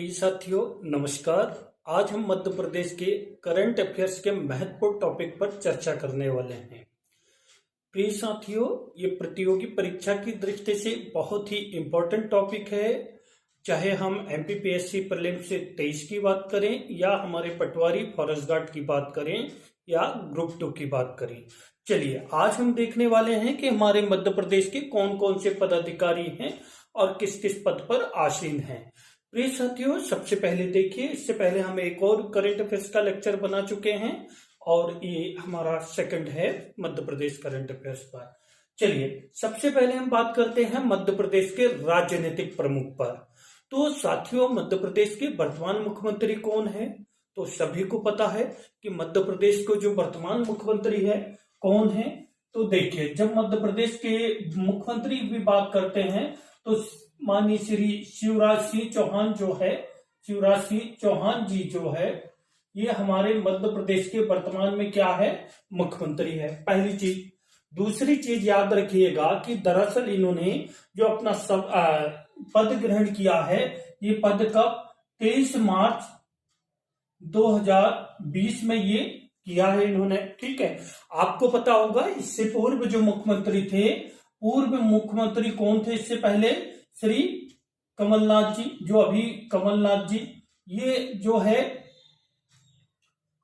प्रिय साथियों, नमस्कार। आज हम मध्य प्रदेश के करंट अफेयर्स के महत्वपूर्ण टॉपिक पर चर्चा करने वाले हैं। प्रिय साथियों, ये प्रतियोगी परीक्षा की दृष्टि से बहुत ही इम्पोर्टेंट टॉपिक है। चाहे हम एमपीपीएससी प्रीलिम्स से 23 की बात करें या हमारे पटवारी फॉरेस्ट गार्ड की बात करें या ग्रुप 2 की बात करें। चलिए, आज हम देखने वाले हैं कि हमारे मध्य प्रदेश के कौन कौन से पदाधिकारी हैं और किस किस पद पर आसीन हैं। प्रिय साथियों, सबसे पहले देखिए, इससे पहले हम एक और करंट अफेयर्स का लेक्चर बना चुके हैं और ये हमारा सेकंड है मध्य प्रदेश करंट अफेयर्स पर। चलिए, सबसे पहले हम बात करते हैं मध्य प्रदेश के राजनीतिक प्रमुख पर। तो साथियों, मध्य प्रदेश के वर्तमान मुख्यमंत्री कौन है? तो सभी को पता है कि मध्य प्रदेश को जो वर्तमान मुख्यमंत्री है कौन है। तो देखिए, जब मध्य प्रदेश के मुख्यमंत्री की बात करते हैं तो माननीय श्री शिवराज सिंह चौहान जो है, शिवराज सिंह चौहान जी जो है, ये हमारे मध्य प्रदेश के वर्तमान में क्या है? मुख्यमंत्री है, पहली चीज। दूसरी चीज याद रखिएगा कि दरअसल इन्होंने जो अपना पद ग्रहण किया है, ये पद कब? 23 मार्च 2020 में ये किया है इन्होंने। ठीक है, आपको पता होगा इससे पूर्व जो मुख्यमंत्री थे, पूर्व मुख्यमंत्री कौन थे इससे पहले? श्री कमलनाथ जी, जो अभी कमलनाथ जी, ये जो है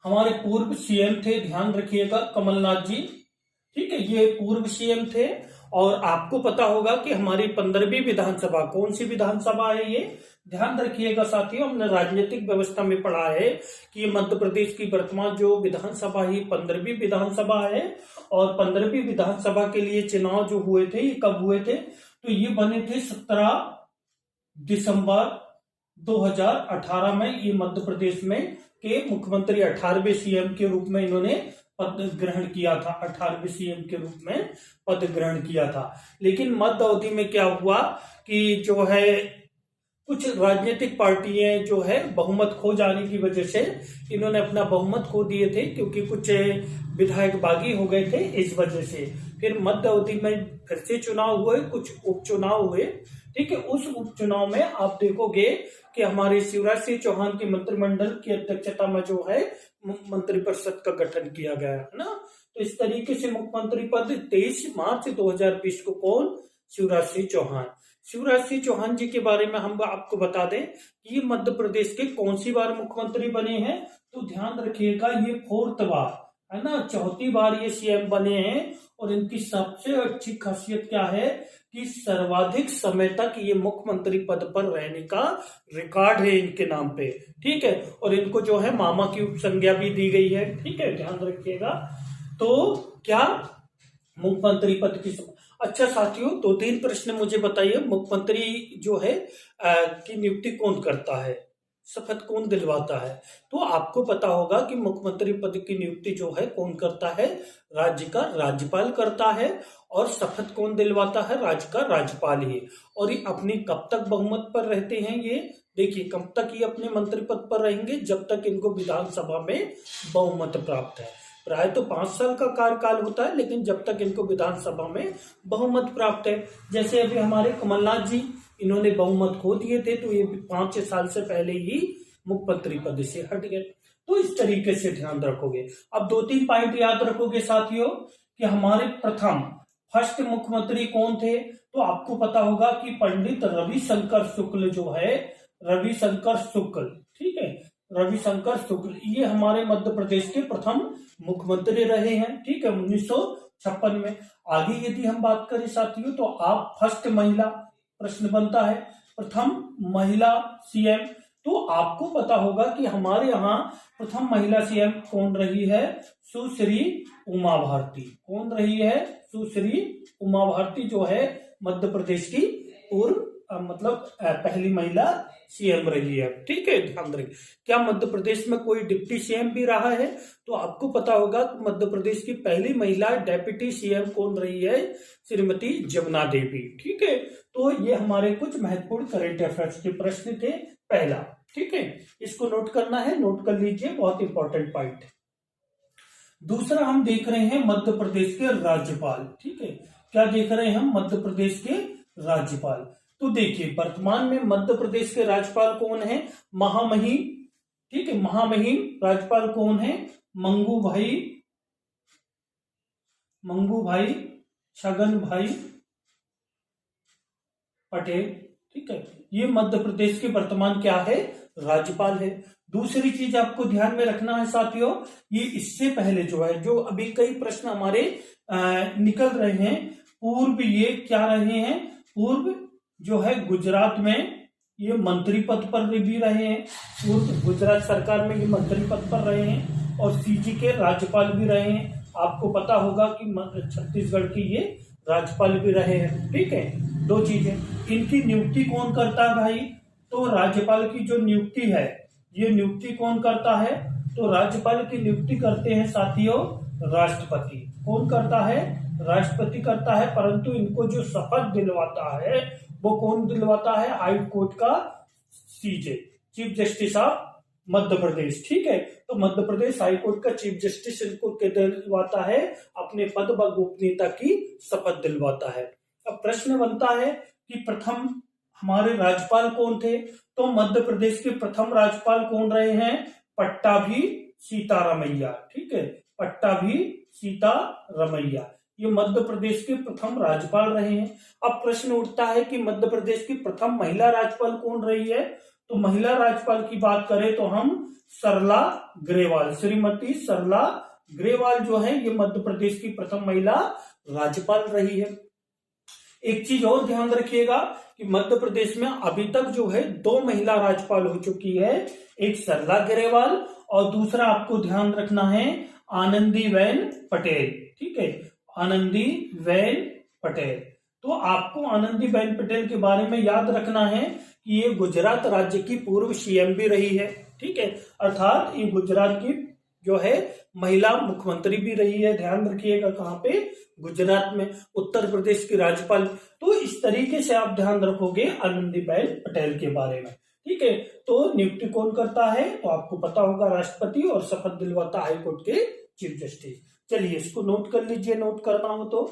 हमारे पूर्व सीएम थे, ध्यान रखिएगा, कमलनाथ जी। ठीक है, ये पूर्व सीएम थे। और आपको पता होगा कि हमारी 15वीं विधानसभा, कौन सी विधानसभा है ये? ध्यान रखिएगा साथियों, हमने राजनीतिक व्यवस्था में पढ़ा है कि मध्य प्रदेश की वर्तमान जो विधानसभा ही 15वीं विधानसभा है। और 15वीं विधानसभा के लिए चुनाव जो हुए थे, ये कब हुए थे? तो ये बने थे 17 दिसंबर 2018 में। ये मध्य प्रदेश में के मुख्यमंत्री 18वें सीएम के रूप में इन्होंने पद ग्रहण किया था, 18वें सीएम के रूप में पद ग्रहण किया था। लेकिन मध्य अवधि में क्या हुआ कि जो है कुछ राजनीतिक पार्टियां जो है बहुमत खो जाने की वजह से इन्होंने अपना बहुमत खो दिए थे, क्योंकि कुछ विधायक बागी हो गए थे, इस वजह से फिर मध्य अवधि में फिर से चुनाव हुए, कुछ उपचुनाव हुए। ठीक है, उस उपचुनाव में आप देखोगे कि हमारे शिवराज सिंह चौहान की मंत्रिमंडल की अध्यक्षता में जो है मंत्रिपरिषद का गठन किया गया है ना। तो इस तरीके से मुख्यमंत्री पद 23 मार्च 2020 को कौन? शिवराज सिंह चौहान। शिवराज सिंह चौहान जी के बारे में हम आपको बता दें कि ये मध्य प्रदेश के कौन सी बार मुख्यमंत्री बने हैं? तो ध्यान रखिएगा, ये 4th बार है ना, 4थी बार ये सीएम बने हैं। और इनकी सबसे अच्छी खासियत क्या है कि सर्वाधिक समय तक ये मुख्यमंत्री पद पर रहने का रिकॉर्ड है इनके नाम पे। ठीक है, और इनको जो है मामा की उपसंज्ञा भी दी गई है। ठीक है, ध्यान रखिएगा। तो क्या मुख्यमंत्री पद की अच्छा साथियों, 2-3 प्रश्न मुझे बताइए। मुख्यमंत्री जो है की नियुक्ति कौन करता है? शपथ कौन दिलवाता है? तो आपको पता होगा कि मुख्यमंत्री पद की नियुक्ति जो है कौन करता है? राज्य का राज्यपाल करता है। और शपथ कौन दिलवाता है? राज्य का राज्यपाल ही। और ये अपनी कब तक बहुमत पर रहते हैं? ये देखिए, कब तक ये अपने मंत्री पद पर रहेंगे? जब तक इनको विधानसभा में बहुमत प्राप्त है। प्राय तो 5 साल का कार्यकाल होता है, लेकिन जब तक इनको विधानसभा में बहुमत प्राप्त है। जैसे अभी हमारे कमलनाथ जी, इन्होंने बहुमत खो दिए थे, तो ये 5 साल से पहले ही मुख्यमंत्री पद से हट गए। तो इस तरीके से ध्यान रखोगे। अब 2-3 पॉइंट याद रखोगे साथियों कि हमारे फर्स्ट मुख्यमंत्री कौन थे? तो आपको पता होगा कि पंडित रविशंकर शुक्ल जो है, रविशंकर शुक्ल। ठीक है, रविशंकर शुक्ल, ये हमारे मध्य प्रदेश के प्रथम मुख्यमंत्री रहे हैं। ठीक है, 1956 में। आगे यदि हम बात करें साथियों, तो आप फर्स्ट महिला, प्रश्न बनता है, प्रथम महिला सीएम। तो आपको पता होगा कि हमारे यहाँ प्रथम महिला सीएम कौन रही है? सुश्री उमा भारती। कौन रही है? सुश्री उमा भारती जो है मध्य प्रदेश की पूर्व पहली महिला सीएम रही है। ठीक है, ध्यान रखिए। क्या मध्य प्रदेश में कोई डिप्टी सीएम भी रहा है? तो आपको पता होगा कि मध्य प्रदेश की पहली महिला डेप्यूटी सीएम कौन रही है? श्रीमती जमुना देवी। ठीक है, तो ये हमारे कुछ महत्वपूर्ण करंट अफेयर्स के प्रश्न थे, पहला। ठीक है, इसको नोट करना है, नोट कर लीजिए, बहुत इंपॉर्टेंट पॉइंट। दूसरा हम देख रहे हैं मध्य प्रदेश के राज्यपाल। ठीक है, क्या देख रहे हैं हम? मध्य प्रदेश के राज्यपाल। तो देखिए वर्तमान में मध्य प्रदेश के राज्यपाल कौन है? महामहिम, ठीक है, महामहिम राज्यपाल कौन है? मंगू भाई छगन भाई पटेल, ठीक है, ये मध्य प्रदेश के वर्तमान क्या है? राज्यपाल है। दूसरी चीज आपको ध्यान में रखना है साथियों, ये इससे पहले जो है, जो अभी कई प्रश्न हमारे निकल रहे हैं, पूर्व ये क्या रहे हैं? पूर्व जो है गुजरात में ये मंत्री पद पर भी रहे हैं, पूर्व गुजरात सरकार में ये मंत्री पद पर रहे हैं और सीजी के राज्यपाल भी रहे हैं। आपको पता होगा कि छत्तीसगढ़ के ये राज्यपाल भी रहे हैं, ठीक है। दो चीजें, इनकी नियुक्ति कौन करता है भाई? तो राज्यपाल की जो नियुक्ति है, ये नियुक्ति कौन करता है? तो राज्यपाल की नियुक्ति करते हैं साथियों राष्ट्रपति। कौन करता है? राष्ट्रपति करता है, परंतु इनको जो शपथ दिलवाता है वो कौन दिलवाता है? हाई कोर्ट का सीजे, chief justice of Madhya Pradesh, ठीक है। तो मध्य प्रदेश हाई कोर्ट का चीफ जस्टिस इनको दिलवाता है, अपने पद व गोपनीयता की शपथ दिलवाता है। अब प्रश्न बनता है कि प्रथम हमारे राज्यपाल कौन थे? तो मध्य प्रदेश के प्रथम राज्यपाल कौन रहे हैं? पट्टाभी सीतारमैया, ठीक है, पट्टाभी सीतारमैया, ये मध्य प्रदेश के प्रथम राज्यपाल रहे हैं। अब प्रश्न उठता है कि मध्य प्रदेश की प्रथम महिला राज्यपाल कौन रही है? तो महिला राज्यपाल की बात करें तो हम सरला ग्रेवाल, श्रीमती सरला ग्रेवाल जो है ये मध्य प्रदेश की प्रथम महिला राज्यपाल रही है। एक चीज और ध्यान रखिएगा कि मध्य प्रदेश में अभी तक जो है 2 महिला राज्यपाल हो चुकी है, एक सरला ग्रेवाल और दूसरा आपको ध्यान रखना है आनंदीबेन पटेल, ठीक है, आनंदीबेन पटेल। तो आपको आनंदीबेन पटेल के बारे में याद रखना है कि ये गुजरात राज्य की पूर्व सीएम भी रही है, ठीक है, अर्थात ये गुजरात की जो है महिला मुख्यमंत्री भी रही है। ध्यान रखिएगा कहां पे? गुजरात में। उत्तर प्रदेश की राज्यपाल। तो इस तरीके से आप ध्यान रखोगे आनंदीबेन पटेल के बारे में, ठीक है। तो नियुक्ति कौन करता है? तो आपको पता होगा राष्ट्रपति, और शपथ दिलवाता हाईकोर्ट के चीफ जस्टिस। चलिए इसको नोट कर लीजिए, नोट करना हो तो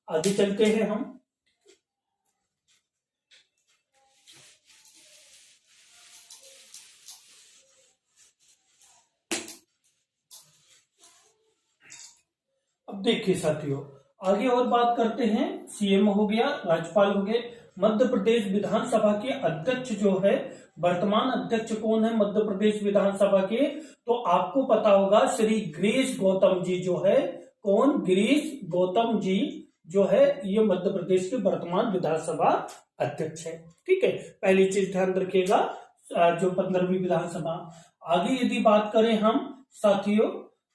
आगे चलते हैं हम। अब देखिए साथियों, आगे और बात करते हैं। सीएम हो गया, राज्यपाल हो गए। मध्य प्रदेश विधानसभा के अध्यक्ष जो है, वर्तमान अध्यक्ष कौन है मध्य प्रदेश विधानसभा के? तो आपको पता होगा श्री गिरीश गौतम जी जो है, कौन? गिरीश गौतम जी जो है ये मध्य प्रदेश के वर्तमान विधानसभा अध्यक्ष है, ठीक है। पहली चीज ध्यान रखिएगा, जो 15वीं विधानसभा। आगे यदि बात करें हम साथियों,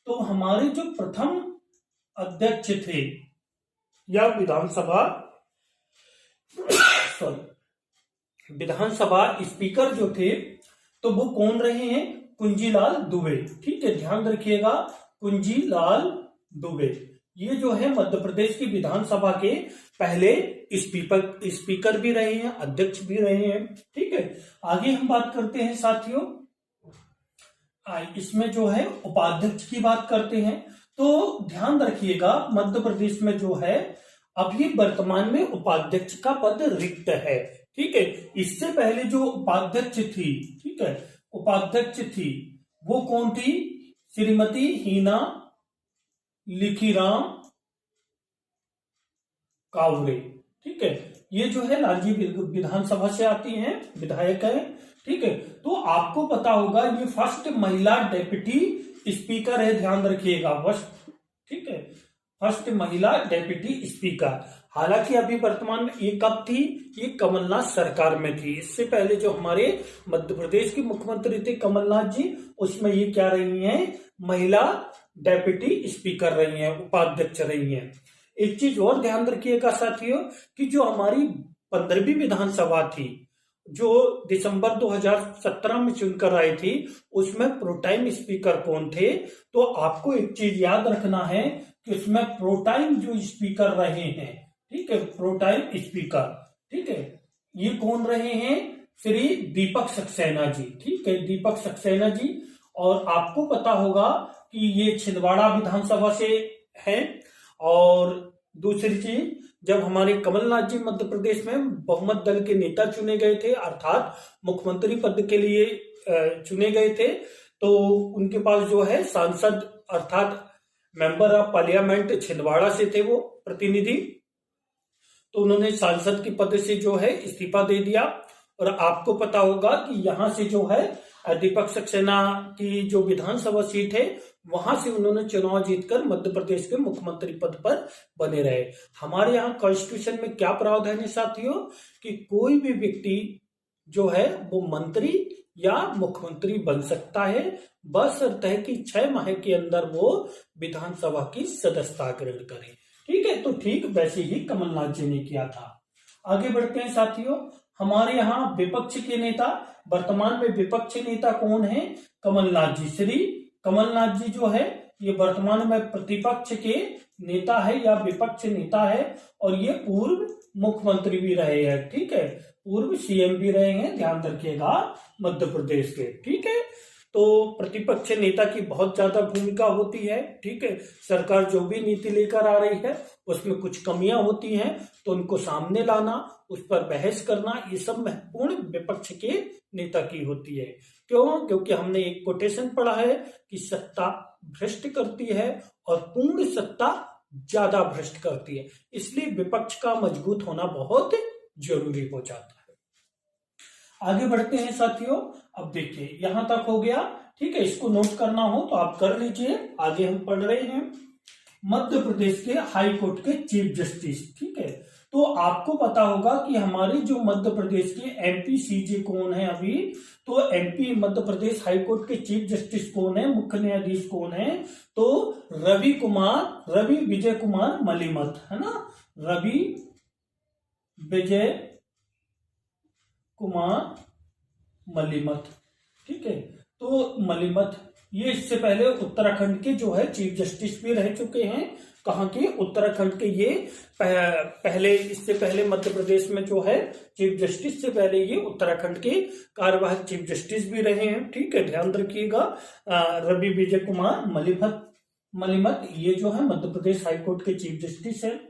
तो हमारे जो प्रथम अध्यक्ष थे या विधानसभा स्पीकर जो थे, तो वो कौन रहे हैं? कुंजीलाल दुबे, ठीक है, ध्यान रखिएगा कुंजीलाल दुबे। ये जो है मध्य प्रदेश की विधानसभा के पहले स्पीकर भी रहे हैं, अध्यक्ष भी रहे हैं, ठीक है। आगे हम बात करते हैं साथियों, इसमें जो है उपाध्यक्ष की बात करते हैं। तो ध्यान रखिएगा मध्य प्रदेश में जो है अभी वर्तमान में उपाध्यक्ष का पद रिक्त है, ठीक है। इससे पहले जो उपाध्यक्ष थी, ठीक है, उपाध्यक्ष थी वो कौन थी? श्रीमती हीना लिखीराम कावरे, ठीक है। ये जो है लांजी विधानसभा से आती हैं, विधायक है, ठीक है। तो आपको पता होगा ये फर्स्ट महिला डेप्यूटी स्पीकर है, ध्यान रखिएगा, फर्स्ट, ठीक है, फर्स्ट महिला डेप्यूटी स्पीकर। हालांकि अभी वर्तमान में ये कब थी? ये कमलनाथ सरकार में थी। इससे पहले जो हमारे मध्य प्रदेश के मुख्यमंत्री थे कमलनाथ जी, उसमें ये क्या रही हैं? महिला डेप्यूटी स्पीकर रही हैं, उपाध्यक्ष रही हैं। एक चीज और ध्यान रखिएगा साथियों कि जो हमारी 15वीं विधानसभा थी, जो दिसंबर 2017 में चुनकर आई थी, उसमें प्रोटाइम स्पीकर कौन थे? तो आपको एक चीज याद रखना है कि उसमें प्रोटाइम जो स्पीकर रहे हैं, ठीक है, प्रोटाइम स्पीकर, ठीक है, ये कौन रहे हैं? श्री दीपक सक्सेना जी, ठीक है, दीपक सक्सेना जी। और आपको पता होगा कि ये छिंदवाड़ा विधानसभा से है। और दूसरी चीज, जब हमारे कमलनाथ जी मध्य प्रदेश में बहुमत दल के नेता चुने गए थे, अर्थात मुख्यमंत्री पद के लिए चुने गए थे, तो उनके पास जो है सांसद अर्थात मेंबर ऑफ पार्लियामेंट छिंदवाड़ा से थे वो प्रतिनिधि, तो उन्होंने सांसद के पद से जो है इस्तीफा दे दिया। और आपको पता होगा कि यहां से जो है दीपक सक्सेना की जो विधानसभा सीट है वहां से उन्होंने चुनाव जीतकर मध्य प्रदेश के मुख्यमंत्री पद पर बने रहे। हमारे यहाँ कॉन्स्टिट्यूशन में क्या प्रावधान है साथियों कि कोई भी व्यक्ति जो है वो मंत्री या मुख्यमंत्री बन सकता है, बशर्ते है कि 6 माह के अंदर वो विधानसभा की सदस्यता ग्रहण करे। ठीक है, तो ठीक वैसे ही कमलनाथ जी ने किया था। आगे बढ़ते हैं साथियों, हमारे यहाँ विपक्ष के नेता, वर्तमान में विपक्ष नेता कौन है? कमलनाथ जी। श्री कमलनाथ जी जो है ये वर्तमान में प्रतिपक्ष के नेता है या विपक्ष नेता है, और ये पूर्व मुख्यमंत्री भी रहे हैं। ठीक है, पूर्व सीएम भी रहे हैं, ध्यान रखिएगा, मध्य प्रदेश के। ठीक है, तो प्रतिपक्ष नेता की बहुत ज्यादा भूमिका होती है। ठीक है, सरकार जो भी नीति लेकर आ रही है उसमें कुछ कमियां होती हैं तो उनको सामने लाना, उस पर बहस करना, ये सब महत्वपूर्ण विपक्ष के नेता की होती है। क्यों? क्योंकि हमने एक कोटेशन पढ़ा है कि सत्ता भ्रष्ट करती है और पूर्ण सत्ता ज्यादा भ्रष्ट करती है, इसलिए विपक्ष का मजबूत होना बहुत जरूरी हो जाता है। आगे बढ़ते हैं साथियों, अब देखिए यहां तक हो गया। ठीक है, इसको नोट करना हो तो आप कर लीजिए। आगे हम पढ़ रहे हैं मध्य प्रदेश के हाई कोर्ट के चीफ जस्टिस। ठीक है, तो आपको पता होगा कि हमारे जो मध्य प्रदेश के एमपी सीजे कौन है अभी, तो MP Madhya Pradesh high court के चीफ जस्टिस कौन है, मुख्य न्यायाधीश कौन है? तो रवि विजय कुमार मलिमथ, है ना, रवि विजय कुमार मलिमथ। ठीक है, तो मलिमथ ये इससे पहले उत्तराखंड के जो है चीफ जस्टिस भी रह चुके हैं। कहाँ के? उत्तराखंड के। ये पहले, इससे पहले मध्य प्रदेश में जो है चीफ जस्टिस से पहले ये उत्तराखंड के कार्यवाहक चीफ जस्टिस भी रहे हैं। ठीक है, ध्यान रखिएगा, रवि विजय कुमार मलिमथ ये जो है मध्य प्रदेश हाईकोर्ट के चीफ जस्टिस है।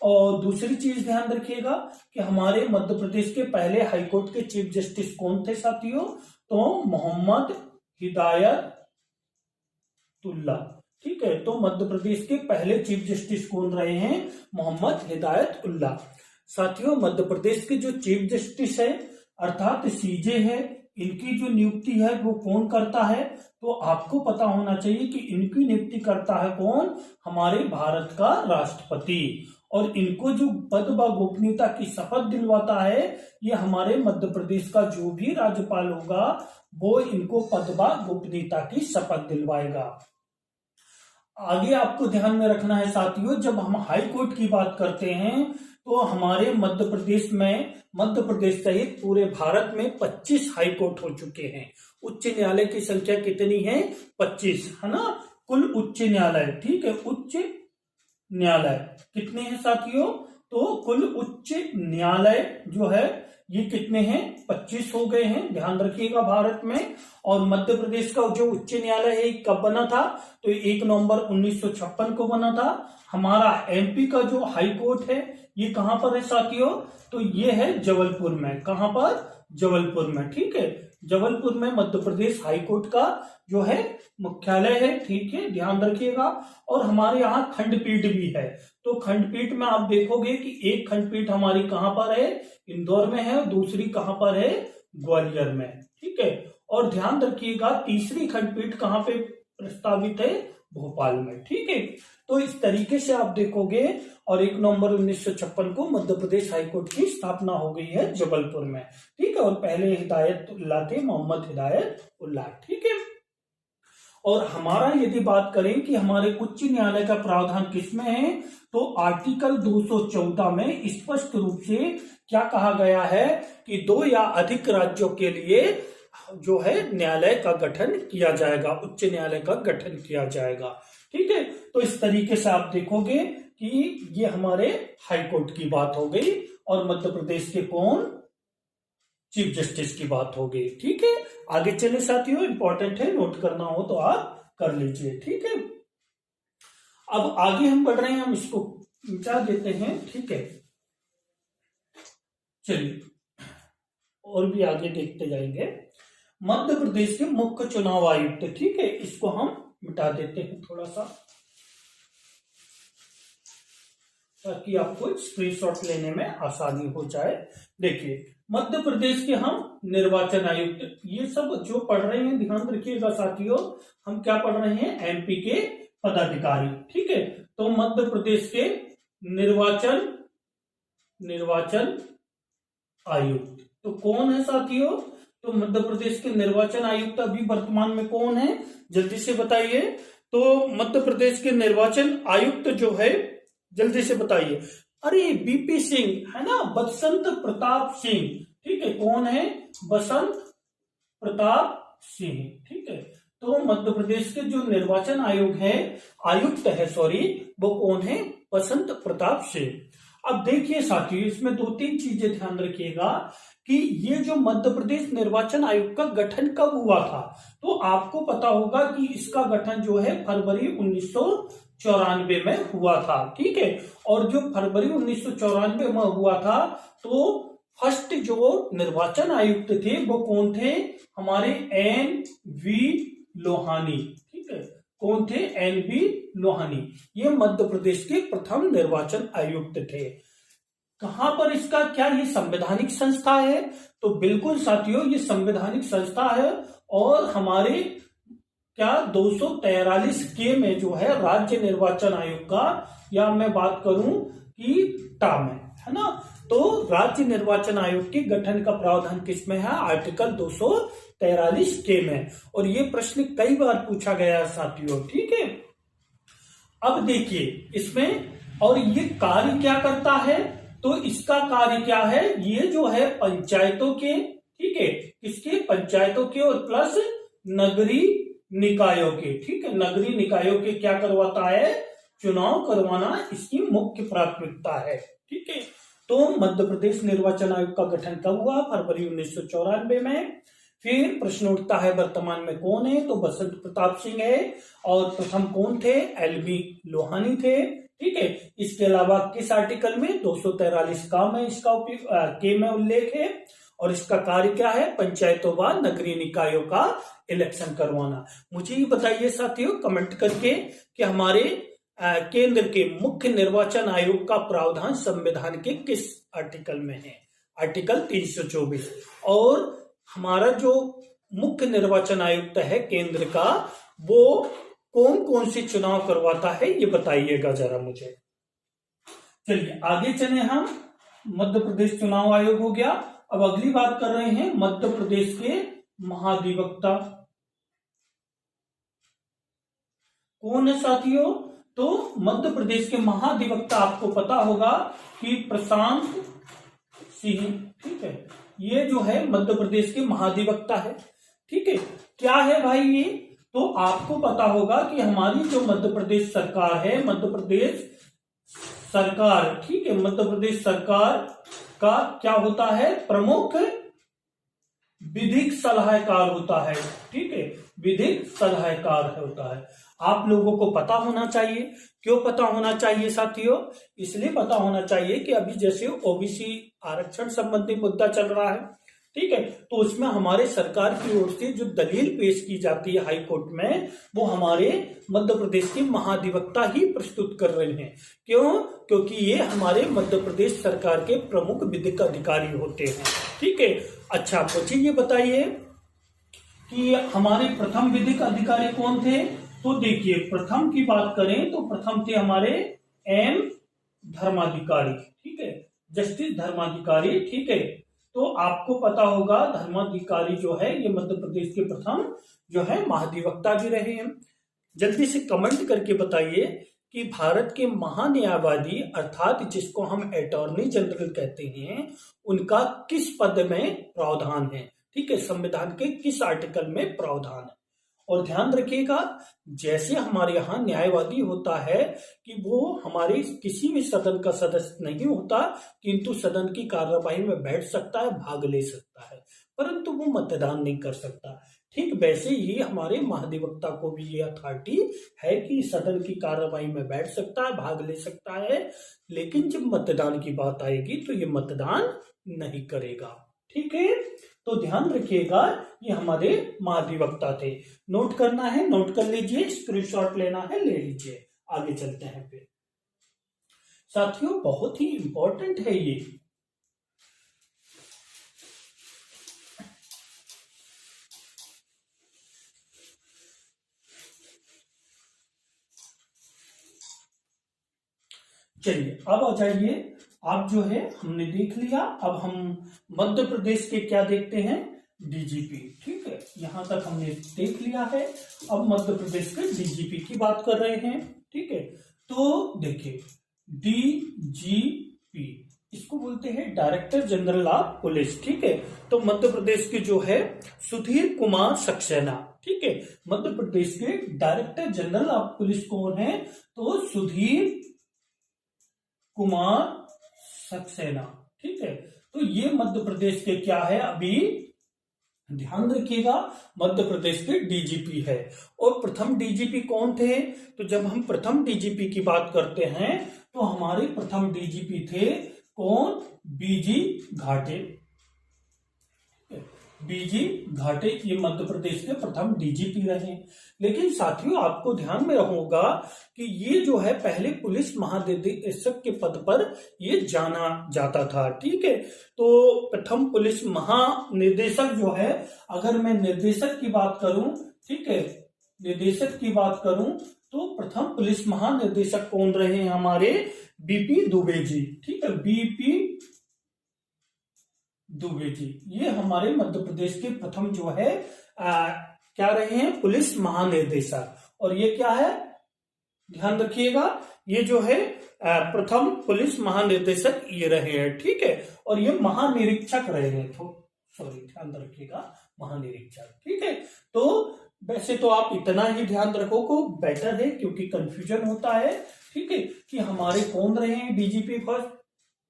और दूसरी चीज ध्यान रखिएगा कि हमारे मध्य प्रदेश के पहले हाईकोर्ट के चीफ जस्टिस कौन थे साथियों? तो मोहम्मद हिदायतुल्ला। ठीक है, तो मध्य प्रदेश के पहले चीफ जस्टिस कौन रहे हैं? मोहम्मद हिदायतुल्ला। साथियों, मध्य प्रदेश के जो चीफ जस्टिस है अर्थात सीजे है, इनकी जो नियुक्ति है वो कौन करता है? तो आपको पता होना चाहिए कि इनकी नियुक्ति करता है कौन? हमारे भारत का राष्ट्रपति। और इनको जो पद व गोपनीयता की शपथ दिलवाता है ये हमारे मध्य प्रदेश का जो भी राज्यपाल होगा वो इनको पद व गोपनीयता की शपथ दिलवाएगा। आगे आपको ध्यान में रखना है साथियों, जब हम हाई कोर्ट की बात करते हैं तो हमारे मध्य प्रदेश सहित पूरे भारत में 25 हाई कोर्ट हो चुके हैं। उच्च न्यायालय की संख्या कितनी है? 25, है ना, कुल उच्च न्यायालय। ठीक है, उच्च न्यायालय कितने हैं साथियों? तो कुल उच्च न्यायालय जो है ये कितने हैं? 25 हो गए हैं, ध्यान रखिएगा भारत में। और मध्य प्रदेश का जो उच्च न्यायालय है कब बना था? तो 1 नवंबर 1956 को बना था। हमारा एमपी का जो हाई कोर्ट है ये कहां पर है साथियों? तो ये है जबलपुर में। कहां पर? जबलपुर में। ठीक है, जबलपुर में मध्य प्रदेश हाई कोर्ट का जो है मुख्यालय है। ठीक है, ध्यान रखिएगा। और हमारे यहाँ खंडपीठ भी है। तो खंडपीठ में आप देखोगे कि एक खंडपीठ हमारी कहां पर है? इंदौर में है, और दूसरी कहां पर है? ग्वालियर में। ठीक है, और ध्यान रखिएगा तीसरी खंडपीठ कहां पे प्रस्तावित है? भोपाल में। ठीक है, तो इस तरीके से आप देखोगे। और 1 नवंबर 1956 को मध्य प्रदेश हाईकोर्ट की स्थापना हो गई है जबलपुर में। ठीक है, और पहले हिदायतुल्ला थे, मोहम्मद हिदायतुल्ला। ठीक है, और हमारा यदि बात करें कि हमारे उच्च न्यायालय का प्रावधान किसमें है, तो आर्टिकल 214 में स्पष्ट रूप से क्या कहा गया है कि 2 या अधिक राज्यों के लिए जो है न्यायालय का गठन किया जाएगा, उच्च न्यायालय का गठन किया जाएगा। ठीक है, तो इस तरीके से आप देखोगे कि ये हमारे हाईकोर्ट की बात हो गई और मध्य प्रदेश के कौन? चीफ जस्टिस की बात हो गई। ठीक है, आगे चले साथियों, इंपॉर्टेंट है, नोट करना हो तो आप कर लीजिए। ठीक है, अब आगे हम बढ़ रहे हैं, हम इसको मिटा देते हैं। ठीक है, चलिए और भी आगे देखते जाएंगे। मध्य प्रदेश के मुख्य चुनाव आयुक्त, ठीक है, इसको हम मिटा देते हैं थोड़ा सा ताकि आपको स्क्रीनशॉट लेने में आसानी हो जाए। देखिए मध्य प्रदेश के हम निर्वाचन आयुक्त, ये सब जो पढ़ रहे हैं ध्यान रखिएगा साथियों, हम क्या पढ़ रहे हैं, एमपी के पदाधिकारी, ठीक है। तो मध्य प्रदेश के निर्वाचन आयुक्त तो कौन है साथियों, तो मध्य प्रदेश के निर्वाचन आयुक्त अभी वर्तमान में कौन है, जल्दी से बताइए। तो मध्य प्रदेश के निर्वाचन आयुक्त जो है, जल्दी से बताइए। अरे बीपी सिंह है ना, बसंत प्रताप सिंह, ठीक है। कौन है, बसंत प्रताप सिंह, ठीक है। तो मध्य प्रदेश के जो निर्वाचन आयुक्त है वो कौन है, बसंत प्रताप सिंह। अब देखिए साथियों, इसमें 2-3 चीजें ध्यान रखिएगा कि ये जो मध्य प्रदेश निर्वाचन आयोग का गठन कब हुआ था, तो आपको पता होगा कि इसका गठन जो है फरवरी 1994 में हुआ था, ठीक है। और जो फरवरी 1994 में हुआ था, तो फर्स्ट जो निर्वाचन आयुक्त थे वो कौन थे, हमारे NV लोहानी, ठीक है। कौन थे, NV लोहानी। ये मध्य प्रदेश के प्रथम निर्वाचन आयुक्त थे। कहां पर इसका, क्या ये संवैधानिक संस्था है, तो बिल्कुल साथियों ये संवैधानिक संस्था है। और हमारे क्या 243 में जो है राज्य निर्वाचन आयोग का, या मैं बात करूं कि टा में, है ना, तो राज्य निर्वाचन आयोग के गठन का प्रावधान किसमें है, आर्टिकल 243 में। और ये प्रश्न कई बार पूछा गया है साथियों, ठीक है। अब देखिए इसमें, और ये कार्य क्या करता है, तो इसका कार्य क्या है, ये जो है पंचायतों के, ठीक है, किसके, पंचायतों के और प्लस नगरीय निकायों के, ठीक है, नगरीय निकायों के क्या करवाता है, चुनाव करवाना इसकी मुख्य प्राथमिकता है, ठीक है। तो मध्य प्रदेश निर्वाचन आयोग का गठन कब हुआ, फरवरी 1994 में। फिर प्रश्न उठता है वर्तमान में कौन है, तो बसंत प्रताप सिंह है। और प्रथम कौन थे, LV लोहानी थे, ठीक है। इसके अलावा किस आर्टिकल में, 243 का में इसका उपयोग के में उल्लेख है। और इसका कार्य क्या है, पंचायतों व नगरीय निकायों का इलेक्शन करवाना। मुझे ये बताइए साथियों कमेंट करके कि हमारे केंद्र के मुख्य निर्वाचन आयोग का प्रावधान संविधान के किस आर्टिकल में है, आर्टिकल 324। और हमारा जो मुख्य निर्वाचन आयुक्त है केंद्र का, वो कौन कौन से चुनाव करवाता है, ये बताइएगा जरा मुझे। चलिए आगे चले हम, मध्य प्रदेश चुनाव आयोग हो गया। अब अगली बात कर रहे हैं मध्य प्रदेश के महाधिवक्ता कौन है साथियों, तो मध्य प्रदेश के महाधिवक्ता आपको पता होगा कि प्रशांत सिंह, ठीक है। ये जो है मध्य प्रदेश के महाधिवक्ता है, ठीक है। क्या है भाई ये, तो आपको पता होगा कि हमारी जो मध्य प्रदेश सरकार है, मध्य प्रदेश सरकार, ठीक है, मध्य प्रदेश सरकार का क्या होता है, प्रमुख विधिक सलाहकार होता है, ठीक है, विधिक सलाहकार होता है। आप लोगों को पता होना चाहिए, क्यों पता होना चाहिए साथियों, इसलिए पता होना चाहिए कि अभी जैसे ओबीसी आरक्षण संबंधी मुद्दा चल रहा है, ठीक है, तो उसमें हमारे सरकार की ओर से जो दलील पेश की जाती है हाई कोर्ट में, वो हमारे मध्य प्रदेश के महाधिवक्ता ही प्रस्तुत कर रहे हैं। क्यों, क्योंकि ये हमारे मध्य प्रदेश सरकार के प्रमुख विधिक अधिकारी होते हैं, ठीक है। अच्छा मुझे ये बताइए कि हमारे प्रथम विधिक अधिकारी कौन थे, तो देखिए प्रथम की बात करें तो प्रथम थे हमारे M धर्माधिकारी, ठीक है, जस्टिस धर्माधिकारी, ठीक है। तो आपको पता होगा धर्माधिकारी जो है ये मध्य प्रदेश के प्रथम जो है महाधिवक्ता भी रहे हैं। जल्दी से कमेंट करके बताइए कि भारत के महान्यायवादी अर्थात जिसको हम अटॉर्नी जनरल कहते हैं, उनका किस पद में प्रावधान है, ठीक है, संविधान के किस आर्टिकल में प्रावधान है। और ध्यान रखिएगा जैसे हमारे यहाँ न्यायवादी होता है कि वो हमारे किसी भी सदन का सदस्य नहीं होता, किंतु सदन की कार्यवाही में बैठ सकता है, भाग ले सकता है, परंतु वो मतदान नहीं कर सकता, ठीक वैसे ही हमारे महाधिवक्ता को भी ये अथॉरिटी है कि सदन की कार्रवाई में बैठ सकता है, भाग ले सकता है, लेकिन जब मतदान की बात आएगी तो ये मतदान नहीं करेगा। ठीक है, तो ध्यान रखिएगा ये हमारे महाधिवक्ता थे। नोट करना है, नोट कर लीजिए, स्क्रीनशॉट लेना है ले लीजिए। आगे चलते हैं फिर साथियों, बहुत ही इंपॉर्टेंट है ये। चलिए अब आ जाइए, आप जो है हमने देख लिया। अब हम मध्य प्रदेश के क्या देखते हैं, डीजीपी। ठीक है, यहां तक हमने देख लिया है। अब मध्य प्रदेश के डीजीपी की बात कर रहे हैं। ठीक है, तो देखिए डीजीपी इसको बोलते हैं डायरेक्टर जनरल ऑफ पुलिस। ठीक है, तो मध्य प्रदेश के जो है सुधीर कुमार सक्सेना। ठीक है, मध्य प्रदेश के डायरेक्टर जनरल ऑफ पुलिस कौन है, तो सुधीर कुमार सक्सेना। ठीक है, तो ये मध्य प्रदेश के क्या है, अभी ध्यान रखिएगा, मध्य प्रदेश के डीजीपी है। और प्रथम डीजीपी कौन थे, तो जब हम प्रथम डीजीपी की बात करते हैं तो हमारे प्रथम डीजीपी थे कौन, बीजी घाटे। बीजी घाटे ये मध्य प्रदेश के प्रथम डीजीपी रहे। लेकिन साथियों आपको ध्यान में होगा कि ये जो है पहले पुलिस महानिदेशक के पद पर ये जाना जाता था। ठीक है, तो प्रथम पुलिस महानिदेशक जो है, अगर मैं निर्देशक की बात करूं, ठीक है, निर्देशक की बात करूं तो प्रथम पुलिस महानिदेशक कौन रहे हैं, हमारे बीपी दुबे जी। ठीक है, बीपी दुबे जी, ये हमारे मध्य प्रदेश के प्रथम जो है क्या रहे हैं, पुलिस महानिदेशक। और ये क्या है, ध्यान रखिएगा, ये जो है प्रथम पुलिस महानिदेशक ये रहे हैं। ठीक है, और ये महानिरीक्षक रहे हैं, तो सॉरी ध्यान रखिएगा, महानिरीक्षक। ठीक है, तो वैसे तो आप इतना ही ध्यान रखो को बेटर है, क्योंकि कंफ्यूजन होता है। ठीक है, कि हमारे कौन रहे हैं डीजीपी फर्स्ट,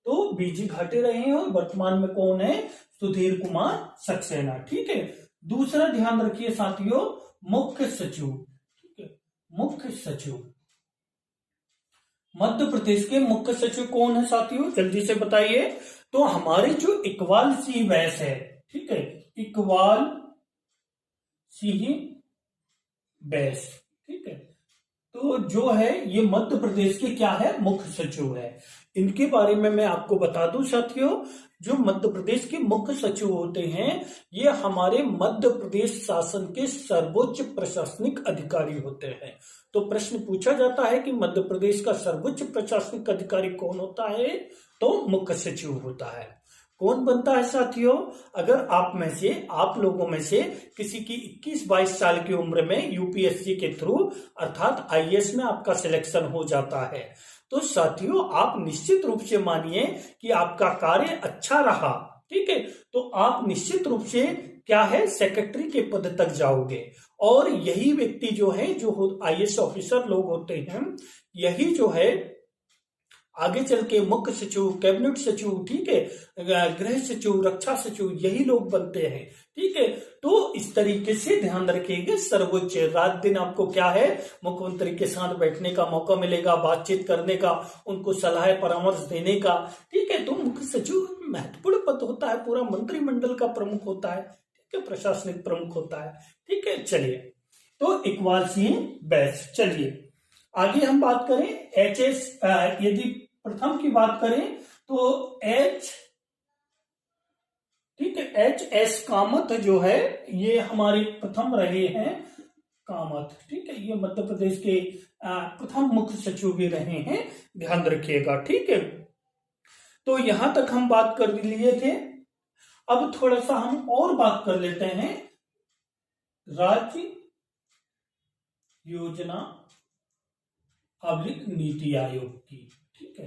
तो बीजी घाटे रहे हैं, और वर्तमान में कौन है, सुधीर कुमार सक्सेना। ठीक है, दूसरा ध्यान रखिए साथियों, मुख्य सचिव। ठीक है, मुख्य सचिव, मध्य प्रदेश के मुख्य सचिव कौन है साथियों, जल्दी से बताइए। तो हमारे जो इकबाल सिंह बैस है, ठीक है, इकबाल सिंह बैस। ठीक है, तो जो है ये मध्य प्रदेश के क्या है, मुख्य सचिव है। इनके बारे में मैं आपको बता दूं साथियों, जो मध्य प्रदेश के मुख्य सचिव होते हैं ये हमारे मध्य प्रदेश शासन के सर्वोच्च प्रशासनिक अधिकारी होते हैं। तो प्रश्न पूछा जाता है कि मध्य प्रदेश का सर्वोच्च प्रशासनिक अधिकारी कौन होता है, तो मुख्य सचिव होता है। कौन बनता है साथियों, अगर आप लोगों में से किसी की 21-22 साल की उम्र में यूपीएससी के थ्रू अर्थात आईएएस में आपका सिलेक्शन हो जाता है, तो साथियों आप निश्चित रूप से मानिए कि आपका कार्य अच्छा रहा। ठीक है, तो आप निश्चित रूप से क्या है, सेक्रेटरी के पद तक जाओगे। और यही व्यक्ति जो है, जो आईएएस ऑफिसर लोग होते हैं, यही जो है आगे चल के मुख्य सचिव, कैबिनेट सचिव, ठीक है, गृह सचिव, रक्षा सचिव, यही लोग बनते हैं। ठीक है, तो इस तरीके से ध्यान रखिएगा, सर्वोच्च रात दिन आपको क्या है, मुख्यमंत्री के साथ बैठने का मौका मिलेगा, बातचीत करने का, उनको सलाह परामर्श देने का। ठीक है, तो मुख्य सचिव महत्वपूर्ण पद होता है, पूरा मंत्रिमंडल का प्रमुख होता है। ठीक है, प्रशासनिक प्रमुख होता है। ठीक है, चलिए, तो इकबाल सिंह बैस। चलिए आगे हम बात करें एचएस, यदि प्रथम की बात करें तो ठीक है, एच एस कामत जो है ये हमारे प्रथम रहे हैं, कामत। ठीक है, ये मध्य प्रदेश के प्रथम मुख्य सचिव भी रहे हैं, ध्यान रखिएगा। ठीक है, तो यहां तक हम बात कर लिए थे। अब थोड़ा सा हम और बात कर लेते हैं राज्य योजना नीति आयोग की। ठीक है